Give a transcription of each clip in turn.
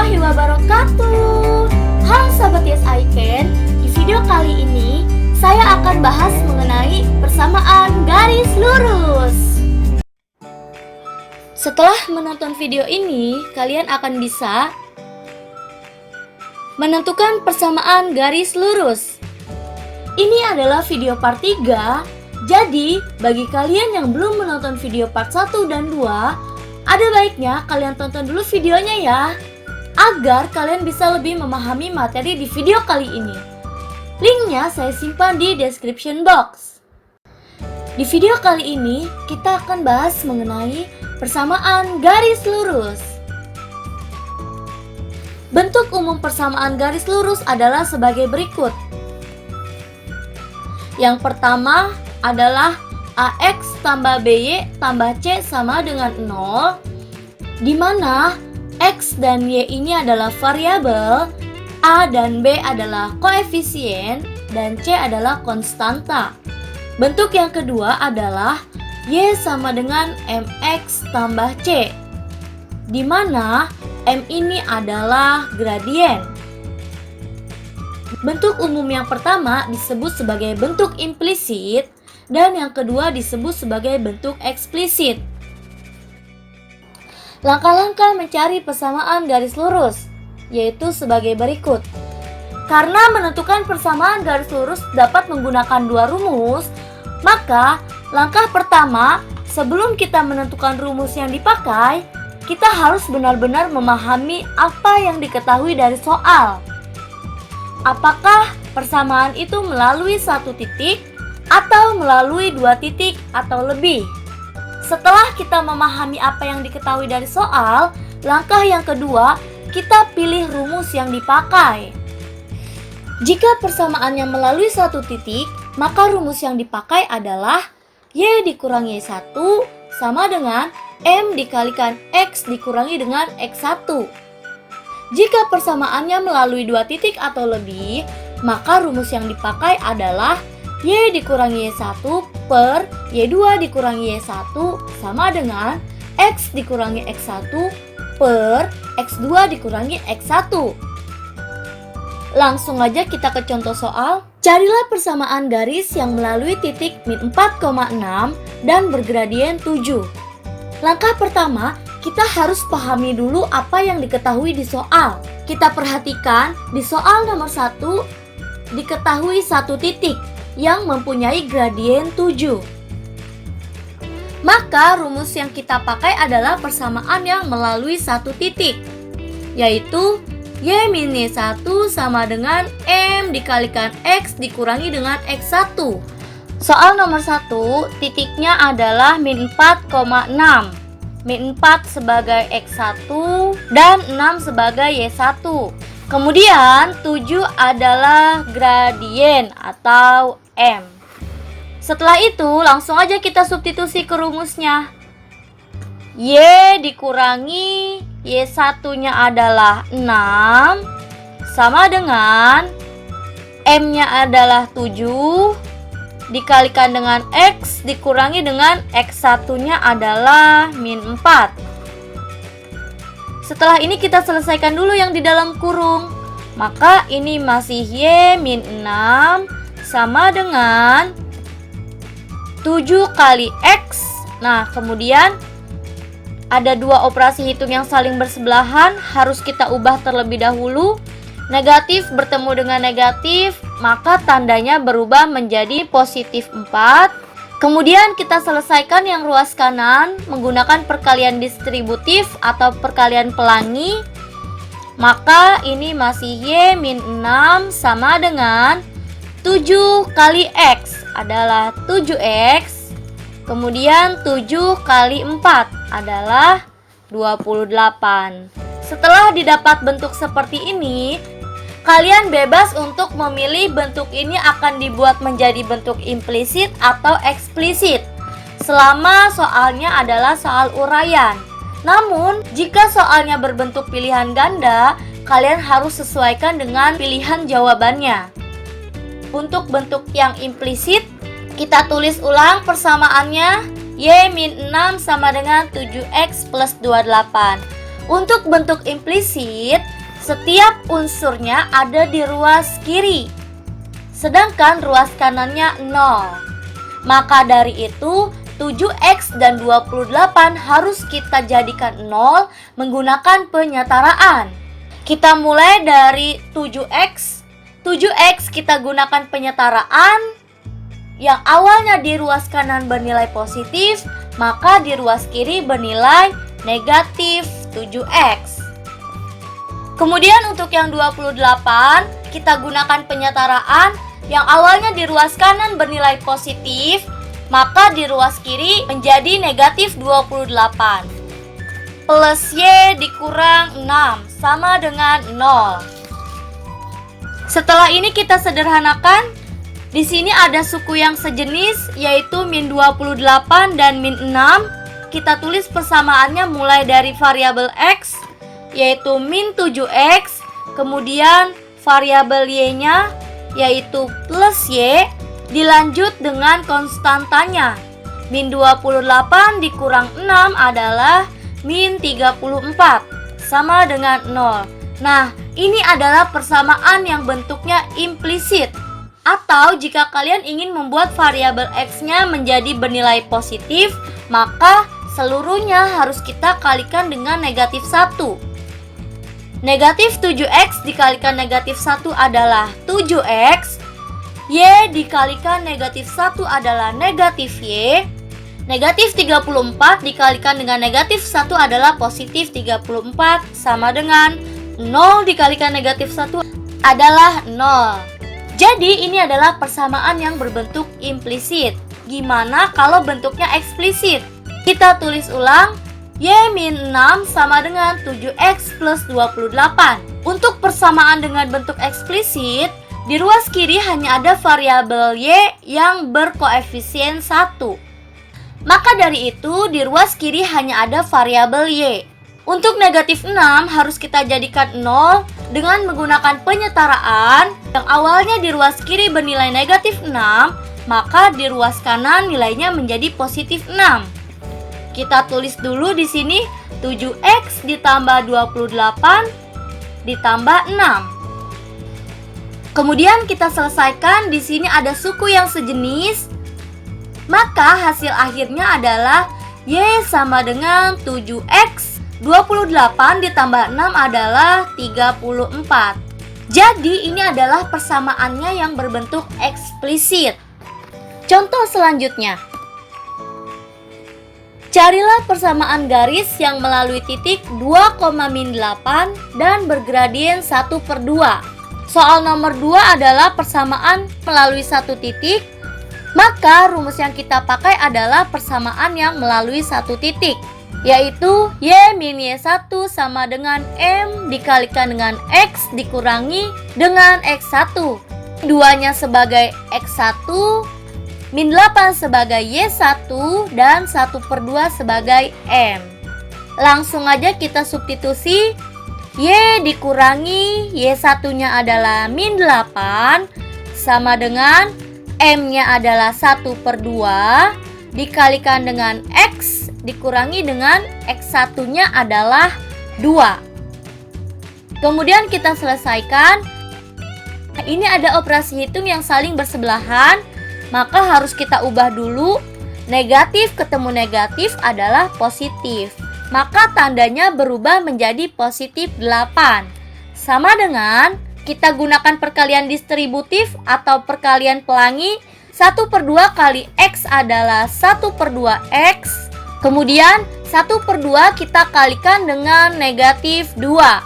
warahmatullahi wabarakatuh. Halo sahabat Yes I Can. Di video kali ini saya akan bahas mengenai persamaan garis lurus. Setelah menonton video ini, kalian akan bisa menentukan persamaan garis lurus. Ini adalah video part 3. Jadi, bagi kalian yang belum menonton video part 1 dan 2, ada baiknya kalian tonton dulu videonya ya, agar kalian bisa lebih memahami materi di video kali ini. Linknya saya simpan di description box. Di video kali ini kita akan bahas mengenai persamaan garis lurus. Bentuk umum persamaan garis lurus adalah sebagai berikut. Yang pertama adalah AX tambah BY tambah C sama dengan 0, di mana X dan Y ini adalah variabel, A dan B adalah koefisien, dan C adalah konstanta. Bentuk yang kedua adalah Y sama dengan MX tambah C, di mana M ini adalah gradien. Bentuk umum yang pertama disebut sebagai bentuk implisit, dan yang kedua disebut sebagai bentuk eksplisit. Langkah-langkah mencari persamaan garis lurus yaitu sebagai berikut. Karena menentukan persamaan garis lurus dapat menggunakan dua rumus, maka langkah pertama sebelum kita menentukan rumus yang dipakai, kita harus benar-benar memahami apa yang diketahui dari soal. Apakah persamaan itu melalui satu titik atau melalui dua titik atau lebih. Setelah kita memahami apa yang diketahui dari soal, langkah yang kedua, kita pilih rumus yang dipakai. Jika persamaannya melalui satu titik, maka rumus yang dipakai adalah Y dikurangi Y1 sama dengan M dikalikan X dikurangi dengan X1. Jika persamaannya melalui dua titik atau lebih, maka rumus yang dipakai adalah Y dikurangi Y1 per Y2 dikurangi Y1 sama dengan X dikurangi X1 per X2 dikurangi X1. Langsung aja kita ke contoh soal. Carilah persamaan garis yang melalui titik min 4,6 dan bergradien 7. Langkah pertama, kita harus pahami dulu apa yang diketahui di soal. Kita perhatikan di soal nomor 1 diketahui satu titik yang mempunyai gradien 7. Maka rumus yang kita pakai adalah persamaan yang melalui satu titik, yaitu Y min Y1 sama dengan M dikalikan X dikurangi dengan X1. Soal nomor 1, titiknya adalah min 4,6. Min 4 sebagai X1 dan 6 sebagai Y1. Kemudian 7 adalah gradien atau M. Setelah itu langsung aja kita substitusi ke rumusnya. Y dikurangi Y1-nya adalah 6 sama dengan M-nya adalah 7 dikalikan dengan X dikurangi dengan X1-nya adalah min 4. Setelah ini kita selesaikan dulu yang di dalam kurung. Maka ini masih Y min 6 sama dengan 7 kali X. Nah, kemudian ada dua operasi hitung yang saling bersebelahan, harus kita ubah terlebih dahulu. Negatif bertemu dengan negatif, maka tandanya berubah menjadi positif 4. Kemudian kita selesaikan yang ruas kanan menggunakan perkalian distributif atau perkalian pelangi. Maka ini masih Y min 6 sama dengan 7 kali X adalah 7X. Kemudian 7 kali 4 adalah 28. Setelah didapat bentuk seperti ini, kalian bebas untuk memilih bentuk ini akan dibuat menjadi bentuk implisit atau eksplisit, selama soalnya adalah soal uraian. Namun, jika soalnya berbentuk pilihan ganda, kalian harus sesuaikan dengan pilihan jawabannya. Untuk bentuk yang implisit, kita tulis ulang persamaannya. Y min 6 sama dengan 7X plus 28. Untuk bentuk implisit, setiap unsurnya ada di ruas kiri, sedangkan ruas kanannya 0. Maka dari itu, 7x dan 28 harus kita jadikan 0 menggunakan penyetaraan. Kita mulai dari 7x. 7x kita gunakan penyetaraan. Yang awalnya di ruas kanan bernilai positif, maka di ruas kiri bernilai negatif 7x. Kemudian untuk yang 28, kita gunakan penyetaraan. Yang awalnya di ruas kanan bernilai positif, maka di ruas kiri menjadi negatif 28. Plus Y dikurang 6 sama dengan 0. Setelah ini kita sederhanakan. Di sini ada suku yang sejenis, yaitu min 28 dan min 6. Kita tulis persamaannya mulai dari variabel X, yaitu min 7x, kemudian variabel Y-nya, yaitu plus Y, dilanjut dengan konstantanya. Min 28 dikurang 6 adalah min 34, sama dengan 0. Nah, ini adalah persamaan yang bentuknya implisit. Atau jika kalian ingin membuat variabel X-nya menjadi bernilai positif, maka seluruhnya harus kita kalikan dengan negatif 1. Negatif 7x dikalikan negatif 1 adalah 7x. Y dikalikan negatif 1 adalah negatif Y. Negatif 34 dikalikan dengan negatif 1 adalah positif 34, sama dengan 0 dikalikan negatif 1 adalah 0. Jadi ini adalah persamaan yang berbentuk implisit. Gimana kalau bentuknya eksplisit? Kita tulis ulang. Y min 6 sama dengan 7x plus 28. Untuk persamaan dengan bentuk eksplisit, di ruas kiri hanya ada variabel Y yang berkoefisien 1. Maka dari itu, di ruas kiri hanya ada variabel Y. Untuk negatif 6 harus kita jadikan 0 dengan menggunakan penyetaraan. Yang awalnya di ruas kiri bernilai negatif 6, maka di ruas kanan nilainya menjadi positif 6. Kita tulis dulu di sini 7x ditambah 28 ditambah 6. Kemudian kita selesaikan. Di sini ada suku yang sejenis. Maka hasil akhirnya adalah Y sama dengan 7x 28 ditambah 6 adalah 34. Jadi ini adalah persamaannya yang berbentuk eksplisit. Contoh selanjutnya. Carilah persamaan garis yang melalui titik 2,-8 dan bergradien 1/2. Soal nomor 2 adalah persamaan melalui satu titik. Maka rumus yang kita pakai adalah persamaan yang melalui satu titik, yaitu Y min Y1 sama dengan M dikalikan dengan X dikurangi dengan X1. Duanya sebagai X1, min 8 sebagai Y1, dan 1/2 sebagai M. Langsung aja kita substitusi. Y dikurangi Y1-nya adalah min 8 sama dengan M-nya adalah 1/2 dikalikan dengan X dikurangi dengan X1-nya adalah 2. Kemudian kita selesaikan. Ini ada operasi hitung yang saling bersebelahan, maka harus kita ubah dulu. Negatif ketemu negatif adalah positif, maka tandanya berubah menjadi positif 8. Sama dengan kita gunakan perkalian distributif atau perkalian pelangi. 1/2 kali X adalah 1/2X. Kemudian 1/2 kita kalikan dengan negatif 2.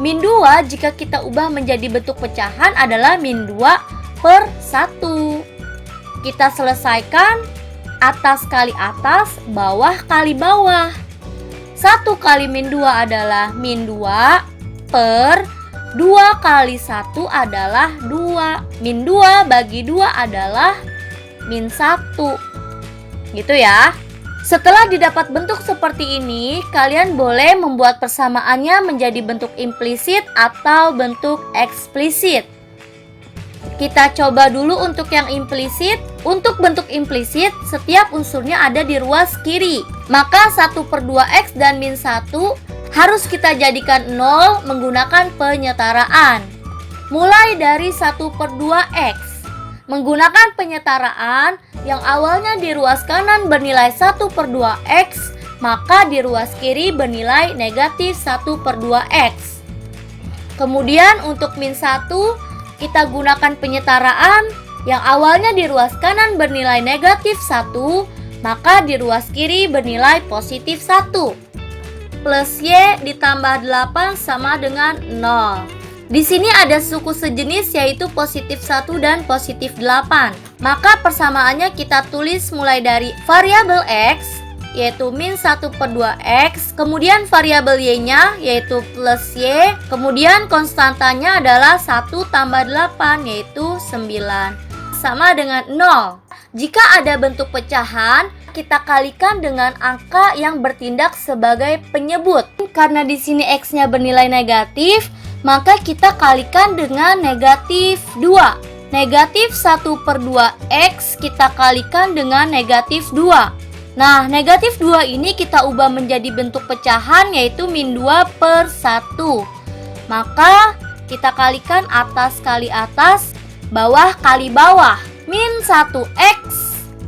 Min 2 jika kita ubah menjadi bentuk pecahan adalah min 2/1. Kita selesaikan. Atas kali atas, bawah kali bawah. 1 kali min 2 adalah min 2 per 2 kali 1 adalah 2. Min 2 bagi 2 adalah min 1. Gitu ya. Setelah didapat bentuk seperti ini, kalian boleh membuat persamaannya menjadi bentuk implisit atau bentuk eksplisit. Kita coba dulu untuk yang implisit. Untuk bentuk implisit, setiap unsurnya ada di ruas kiri. Maka 1/2x dan min 1 harus kita jadikan 0 menggunakan penyetaraan. Mulai dari 1/2x. Menggunakan penyetaraan yang awalnya di ruas kanan bernilai 1/2x, maka di ruas kiri bernilai negatif 1/2x. Kemudian untuk min 1, kita gunakan penyetaraan yang awalnya di ruas kanan bernilai negatif 1, maka di ruas kiri bernilai positif 1. Plus y ditambah 8 sama dengan 0. Di sini ada suku sejenis yaitu positif 1 dan positif 8. Maka persamaannya kita tulis mulai dari variabel x yaitu min 1/2x, kemudian variabel y-nya yaitu plus y, kemudian konstantanya adalah 1 tambah 8 yaitu 9 sama dengan 0. Jika ada bentuk pecahan, kita kalikan dengan angka yang bertindak sebagai penyebut. Karena di sini x-nya bernilai negatif, maka kita kalikan dengan negatif 2. Negatif 1/2x kita kalikan dengan negatif 2. Nah, negatif 2 ini kita ubah menjadi bentuk pecahan yaitu min 2/1. Maka kita kalikan atas kali atas, bawah kali bawah. Min 1x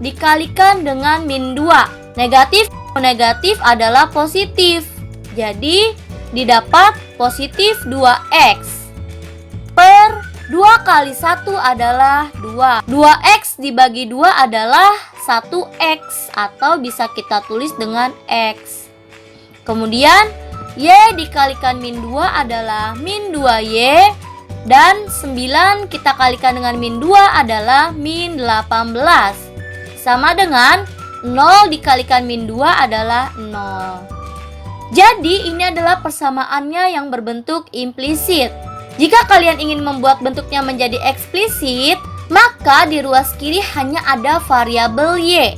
dikalikan dengan min 2. Negatif adalah positif. Jadi didapat positif 2x per 2 kali 1 adalah 2. 2x dibagi 2 adalah 1x atau bisa kita tulis dengan x. Kemudian y dikalikan min 2 adalah min 2y, dan 9 kita kalikan dengan min 2 adalah min 18. Sama dengan 0 dikalikan min 2 adalah 0. Jadi ini adalah persamaannya yang berbentuk implisit. Jika kalian ingin membuat bentuknya menjadi eksplisit, maka di ruas kiri hanya ada variabel y.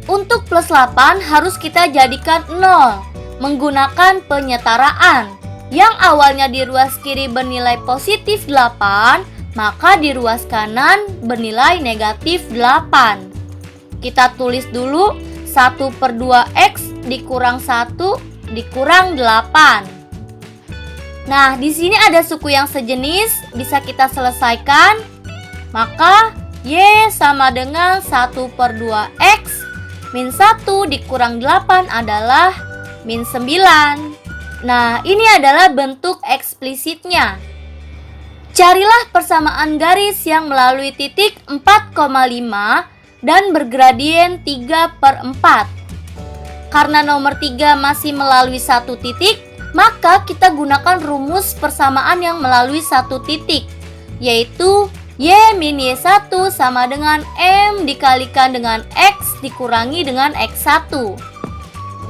Untuk plus 8 harus kita jadikan 0 menggunakan penyetaraan. Yang awalnya di ruas kiri bernilai positif 8, maka di ruas kanan bernilai negatif 8. Kita tulis dulu 1/2x dikurang 1 dikurang 8. Nah, di sini ada suku yang sejenis, bisa kita selesaikan. Maka y sama dengan 1/2x min 1 dikurang 8 adalah min 9. Nah, ini adalah bentuk eksplisitnya. Carilah persamaan garis yang melalui titik 4,5 dan bergradien 3/4. Karena nomor 3 masih melalui satu titik, maka kita gunakan rumus persamaan yang melalui satu titik, yaitu y min y1 sama dengan m dikalikan dengan x dikurangi dengan x1.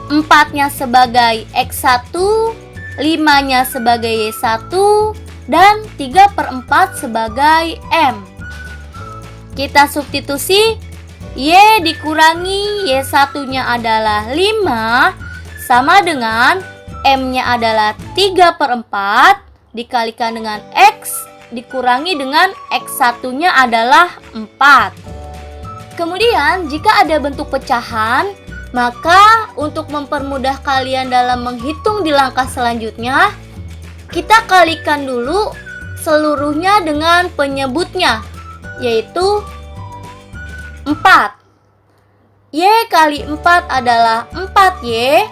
4-nya sebagai x1, 5-nya sebagai y1, dan 3/4 sebagai m. Kita substitusi, y dikurangi y1-nya adalah 5 sama dengan m-nya adalah 3/4 dikalikan dengan x dikurangi dengan x1-nya adalah 4. Kemudian jika ada bentuk pecahan, maka untuk mempermudah kalian dalam menghitung di langkah selanjutnya, kita kalikan dulu seluruhnya dengan penyebutnya, yaitu 4. Y kali 4 adalah 4y,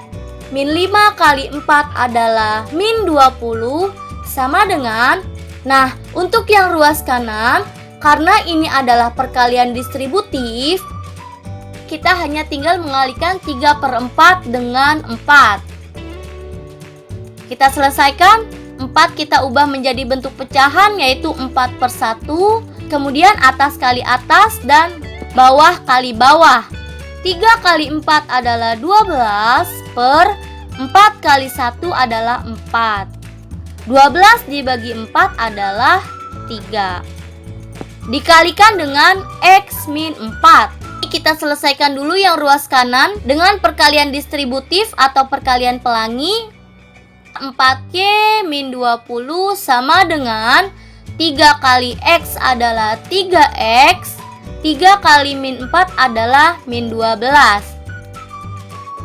min 5 kali 4 adalah min 20 sama dengan, nah untuk yang ruas kanan, karena ini adalah perkalian distributif, kita hanya tinggal mengalikan 3/4 dengan 4. Kita selesaikan, 4 kita ubah menjadi bentuk pecahan yaitu 4/1, kemudian atas kali atas dan bawah kali bawah. 3 kali 4 adalah 12 per 4 kali 1 adalah 4. 12 dibagi 4 adalah 3. Dikalikan dengan x min 4. Kita selesaikan dulu yang ruas kanan dengan perkalian distributif atau perkalian pelangi. 4y min 20 sama dengan 3 kali x adalah 3x, 3 kali min 4 adalah min 12.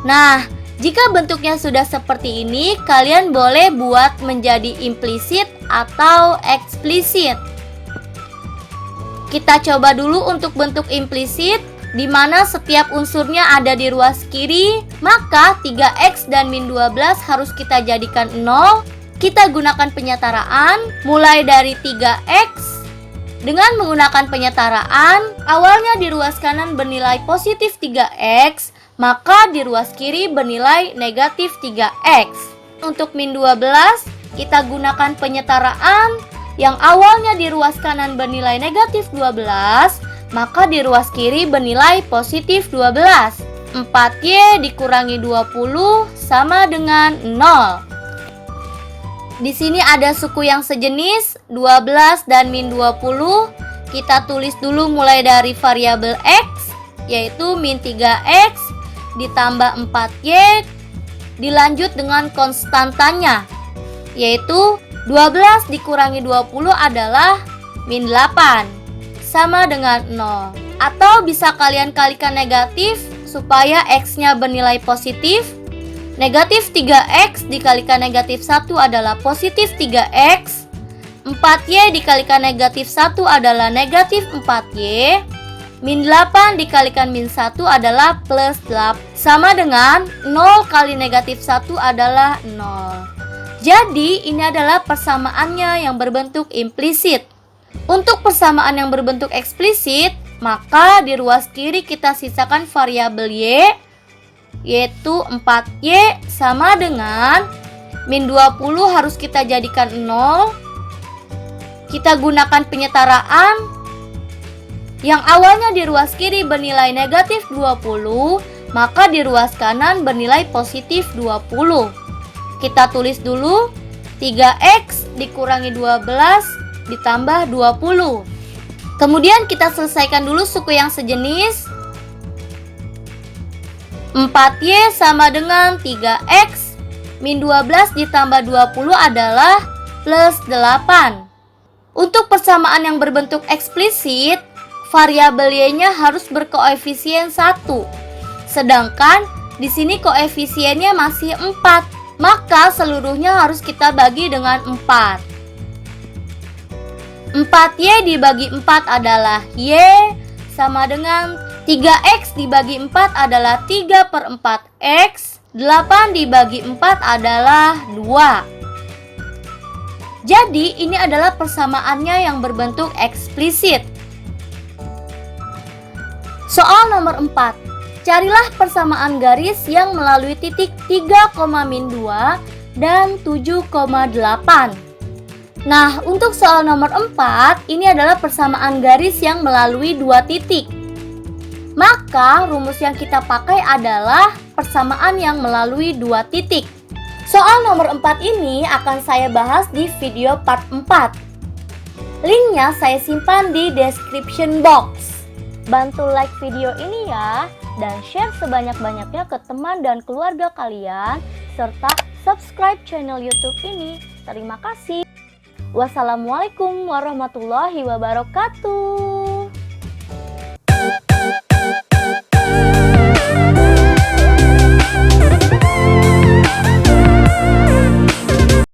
Nah, Jika bentuknya sudah seperti ini, kalian boleh buat menjadi implisit atau eksplisit. Kita coba dulu untuk bentuk implisit, di mana setiap unsurnya ada di ruas kiri, maka 3x dan min 12 harus kita jadikan 0. Kita gunakan penyetaraan, mulai dari 3x. Dengan menggunakan penyetaraan, awalnya di ruas kanan bernilai positif 3x, maka di ruas kiri bernilai negatif 3x. Untuk min 12, kita gunakan penyetaraan yang awalnya di ruas kanan bernilai negatif 12, maka di ruas kiri bernilai positif 12. 4y dikurangi 20 sama dengan 0. Di sini ada suku yang sejenis, 12 dan min 20. Kita tulis dulu mulai dari variabel x, yaitu min 3x, ditambah 4y, dilanjut dengan konstantanya, yaitu 12 dikurangi 20 adalah min 8, sama dengan 0. Atau bisa kalian kalikan negatif supaya x-nya bernilai positif. Negatif 3x dikalikan negatif 1 adalah positif 3x. 4y dikalikan negatif 1 adalah negatif 4y. Min 8 dikalikan min 1 adalah plus 8, sama dengan 0 kali negatif 1 adalah 0. Jadi ini adalah persamaannya yang berbentuk implisit. Untuk persamaan yang berbentuk eksplisit, maka di ruas kiri kita sisakan variabel y, yaitu 4y sama dengan min 20 harus kita jadikan 0. Kita gunakan penyetaraan yang awalnya di ruas kiri bernilai negatif 20, maka di ruas kanan bernilai positif 20. Kita tulis dulu 3x dikurangi 12 ditambah 20. Kemudian kita selesaikan dulu suku yang sejenis. 4y sama dengan 3x, min 12 ditambah 20 adalah plus 8. Untuk persamaan yang berbentuk eksplisit, variabel y-nya harus berkoefisien 1. Sedangkan di sini koefisiennya masih 4, maka seluruhnya harus kita bagi dengan 4. 4y dibagi 4 adalah y, sama dengan 3x dibagi 4 adalah 3/4x, 8 dibagi 4 adalah 2. Jadi ini adalah persamaannya yang berbentuk eksplisit. Soal nomor 4. Carilah persamaan garis yang melalui titik 3,-2 dan 7,8. Nah, untuk soal nomor 4, ini adalah persamaan garis yang melalui dua titik. Maka, rumus yang kita pakai adalah persamaan yang melalui dua titik. Soal nomor 4 ini akan saya bahas di video part 4. Linknya saya simpan di description box. Bantu like video ini ya, dan share sebanyak-banyaknya ke teman dan keluarga kalian, serta subscribe channel YouTube ini. Terima kasih. Wassalamualaikum warahmatullahi wabarakatuh.